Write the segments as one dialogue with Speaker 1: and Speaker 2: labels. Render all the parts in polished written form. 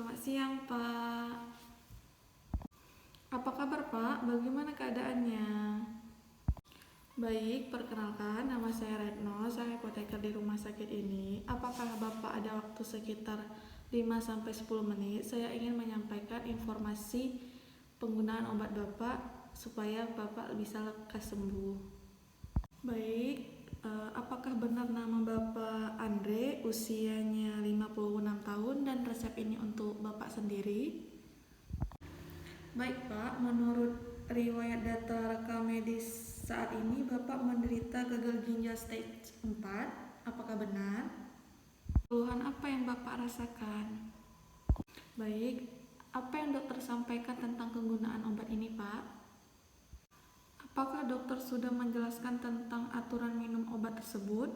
Speaker 1: Selamat siang, Pak. Apa kabar, Pak? Bagaimana keadaannya? Baik, perkenalkan, nama saya Retno, saya apoteker di rumah sakit ini. Apakah Bapak ada waktu sekitar 5-10 menit? Saya ingin menyampaikan informasi penggunaan obat Bapak supaya Bapak bisa lekas sembuh. Baik, apakah benar nama Bapak Andre, usianya 56 tahun dan resep ini untuk Bapak sendiri? Baik, Pak, menurut riwayat data rekam medis saat ini Bapak menderita gagal ginjal stage 4. Apakah benar? Keluhan apa yang Bapak rasakan? Baik, apa yang dokter sampaikan tentang penggunaan obat ini, Pak? Apakah dokter sudah menjelaskan tentang aturan minum obat tersebut?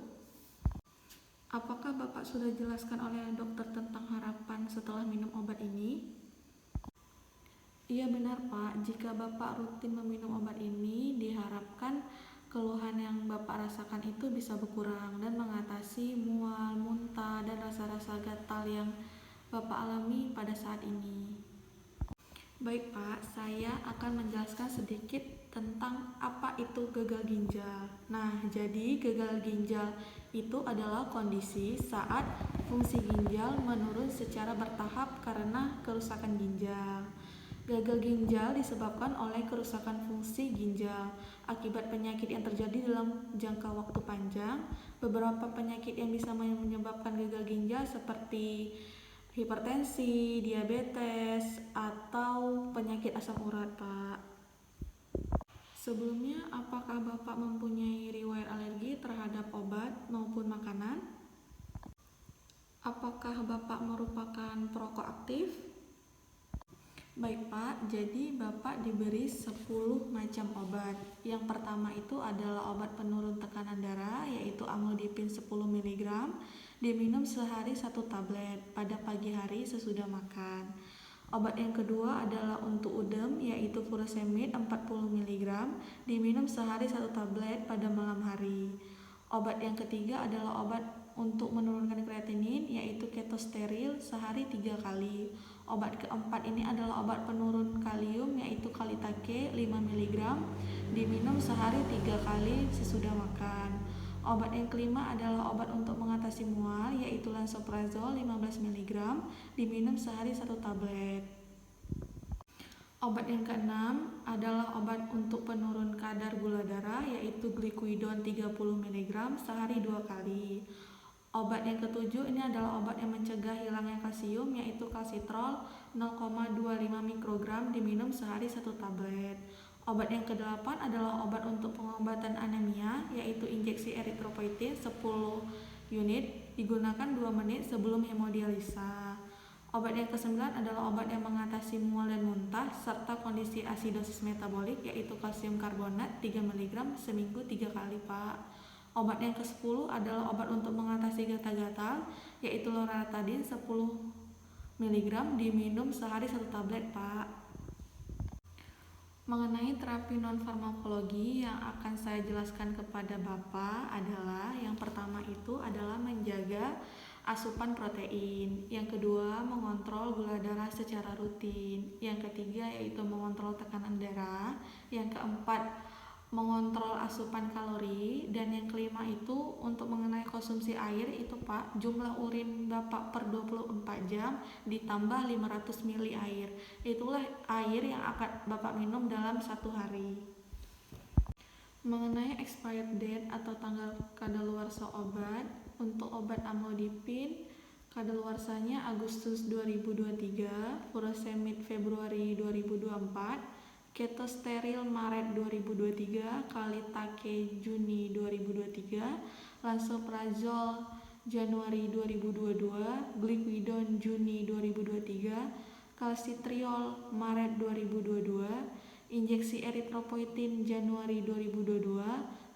Speaker 1: Apakah Bapak sudah jelaskan oleh dokter tentang harapan setelah minum obat ini? Iya benar, Pak, jika Bapak rutin meminum obat ini, diharapkan keluhan yang Bapak rasakan itu bisa berkurang dan mengatasi mual, muntah, dan rasa-rasa gatal yang Bapak alami pada saat ini. Baik, Pak, saya akan menjelaskan sedikit tentang apa itu gagal ginjal. Nah, jadi gagal ginjal itu adalah kondisi saat fungsi ginjal menurun secara bertahap karena kerusakan ginjal. Gagal ginjal disebabkan oleh kerusakan fungsi ginjal akibat penyakit yang terjadi dalam jangka waktu panjang. Beberapa penyakit yang bisa menyebabkan gagal ginjal seperti hipertensi, diabetes, atau penyakit asam urat, Pak. Sebelumnya, apakah Bapak mempunyai riwayat alergi terhadap obat maupun makanan? Apakah Bapak merupakan perokok aktif? Baik, Pak, jadi Bapak diberi 10 macam obat. Yang pertama itu adalah obat penurun tekanan darah, yaitu amlodipin 10 mg, diminum sehari 1 tablet pada pagi hari sesudah makan. Obat yang kedua adalah untuk udem, yaitu furosemid 40 mg, diminum sehari 1 tablet pada malam hari. Obat yang ketiga adalah obat untuk menurunkan kreatinin, yaitu ketosteril sehari 3 kali. Obat keempat ini adalah obat penurun kalium, yaitu kalitake 5 mg, diminum sehari 3 kali sesudah makan. Obat yang kelima adalah obat untuk mengatasi mual, yaitu lansoprazol 15 mg, diminum sehari 1 tablet. Obat yang keenam adalah obat untuk penurun kadar gula darah, yaitu glikuidon 30 mg sehari 2 kali. Obat yang ketujuh ini adalah obat yang mencegah hilangnya kalsium, yaitu kalsitrol 0,25 mikrogram, diminum sehari 1 tablet. Obat yang kedelapan adalah obat untuk pengobatan anemia, yaitu injeksi eritropoietin 10 unit, digunakan 2 menit sebelum hemodialisa. Obat yang kesembilan adalah obat yang mengatasi mual dan muntah serta kondisi asidosis metabolik, yaitu kalsium karbonat 3 mg seminggu 3 kali, Pak. Obat yang ke-10 adalah obat untuk mengatasi gatal-gatal, yaitu loratadin 10 mg, diminum sehari 1 tablet, Pak. Mengenai terapi non-farmakologi yang akan saya jelaskan kepada Bapak adalah yang pertama itu adalah menjaga asupan protein, yang kedua mengontrol gula darah secara rutin, yang ketiga yaitu mengontrol tekanan darah, yang keempat mengontrol asupan kalori, dan yang kelima itu untuk mengenai konsumsi air itu, Pak, jumlah urin Bapak per 24 jam ditambah 500 ml air. Itulah air yang akan Bapak minum dalam 1 hari. Mengenai expired date atau tanggal kadaluarsa obat, untuk obat amlodipin kadaluarsanya Agustus 2023, furosemid Februari 2024, ketosteril Maret 2023, kalitake Juni 2023, lansoprazol Januari 2022, glikuidon Juni 2023, kalsitriol Maret 2022, injeksi eritropoietin Januari 2022,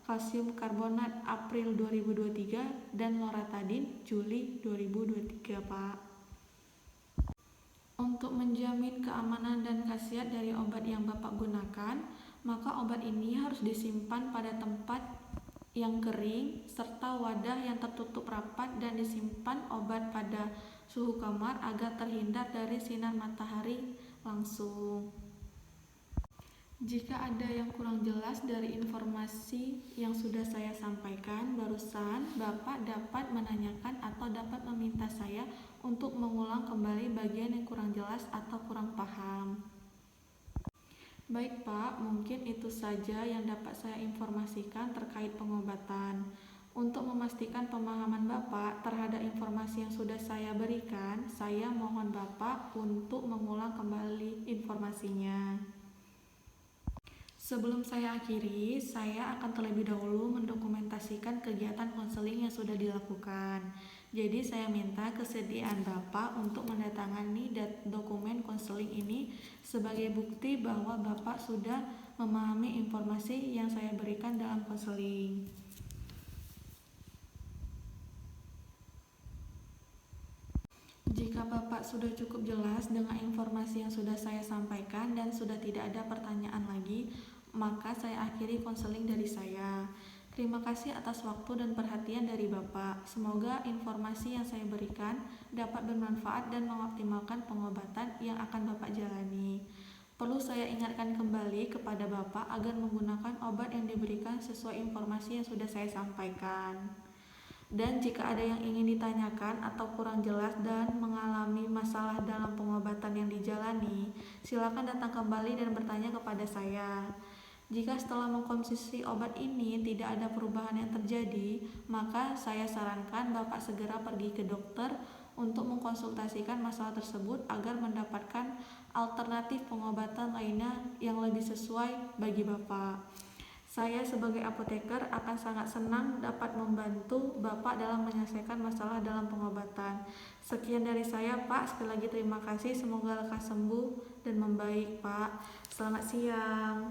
Speaker 1: kalsium karbonat April 2023, dan loratadin Juli 2023, Pak. Untuk menjamin keamanan dan khasiat dari obat yang Bapak gunakan, maka obat ini harus disimpan pada tempat yang kering serta wadah yang tertutup rapat dan disimpan obat pada suhu kamar agar terhindar dari sinar matahari langsung. Jika ada yang kurang jelas dari informasi yang sudah saya sampaikan barusan, Bapak dapat menanyakan atau dapat meminta saya untuk mengulang kembali bagian yang kurang jelas atau kurang paham. Baik Pak, mungkin itu saja yang dapat saya informasikan terkait pengobatan. Untuk memastikan pemahaman Bapak terhadap informasi yang sudah saya berikan, saya mohon Bapak untuk mengulang kembali informasinya. Sebelum saya akhiri, saya akan terlebih dahulu mendokumentasikan kegiatan konseling yang sudah dilakukan. Jadi saya minta kesediaan Bapak untuk mendatangani dokumen konseling ini sebagai bukti bahwa Bapak sudah memahami informasi yang saya berikan dalam konseling. Jika Bapak sudah cukup jelas dengan informasi yang sudah saya sampaikan dan sudah tidak ada pertanyaan lagi, maka saya akhiri konseling dari saya. Terima kasih atas waktu dan perhatian dari Bapak. Semoga informasi yang saya berikan dapat bermanfaat dan mengoptimalkan pengobatan yang akan Bapak jalani. Perlu saya ingatkan kembali kepada Bapak agar menggunakan obat yang diberikan sesuai informasi yang sudah saya sampaikan. Dan jika ada yang ingin ditanyakan atau kurang jelas dan mengalami masalah dalam pengobatan yang dijalani, silakan datang kembali dan bertanya kepada saya. Jika setelah mengkonsumsi obat ini tidak ada perubahan yang terjadi, maka saya sarankan Bapak segera pergi ke dokter untuk mengkonsultasikan masalah tersebut agar mendapatkan alternatif pengobatan lainnya yang lebih sesuai bagi Bapak. Saya sebagai apoteker akan sangat senang dapat membantu Bapak dalam menyelesaikan masalah dalam pengobatan. Sekian dari saya Pak, sekali lagi terima kasih, semoga lekas sembuh dan membaik Pak. Selamat siang.